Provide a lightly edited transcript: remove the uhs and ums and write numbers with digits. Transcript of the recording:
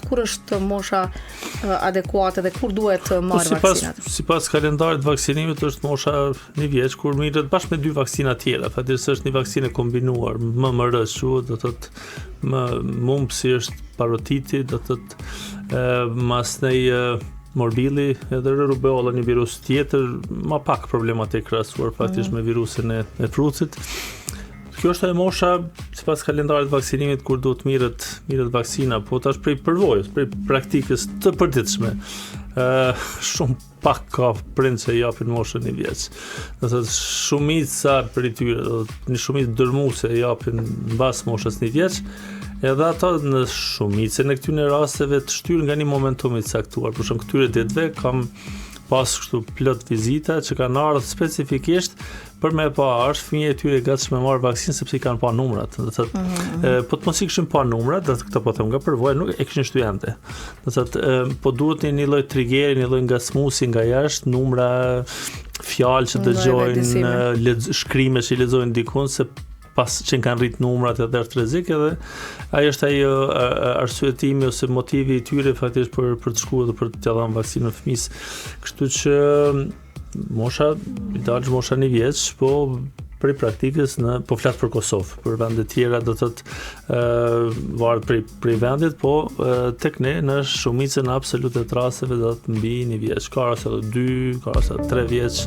kur është mosha adekuate dhe kur duhet të marrë vaksinat? Sipas kalendarit vaksinimit është mosha 1 vjeç kur mirët bashkë me 2 vaksina tjera. Fatkeqësisht është një vaksinë kombinuar, MMR quhet, do thotë mumpsi është parotiti, do thotë masnej morbili edhe rubeolla, një virus tjetër më pak problematik krahasuar faktikisht me virusin e frucit. Kjo është e mosha sipas kalendarit vaksinimit kur duhet mirët vaksina, po tash prej përvojës, prej praktikës të përditshme. Shumë pak ka prind që japin moshën 1 vjeç. Do thotë shumica prej tyre, një shumicë dërmuese japin mbas moshës 1 vjeç. Edhe ato në shumicën e këtyre rasteve të shtyr nga një momentum i caktuar. Për shembull, këtyre ditëve kam pas kështu plot vizita që kanë ardhur specifikisht për me pa është fëmijë e tyre gatshëm me marr vaksinë sepse i kanë pa numrat. Do thotë, po të mos i kishin pa numrat, do të këto po them nga përvoja, nuk e kishin shtyente. Do thotë, po duhet një lloj triggeri, një lloj ngacmuesi nga jashtë, numra, fjalë që dëgjojnë, shkrime që i lexojnë dikun se pas që kanë rrit numrat edhe është rrezik, edhe ai është ai arsyetimi ose motivi i tyre faktikisht për të shkuar dhe për të dhënë vaksinën fëmijës. Kështu që mosha idealisht mosha 1 vjeç, po prej praktikës po flas për Kosovë, për vende tjera do thotë varet prej vendit, po tek ne në shumicën absolute të rasteve do të mbi 1 vjeç, ka raste 2, ka raste 3 vjeç.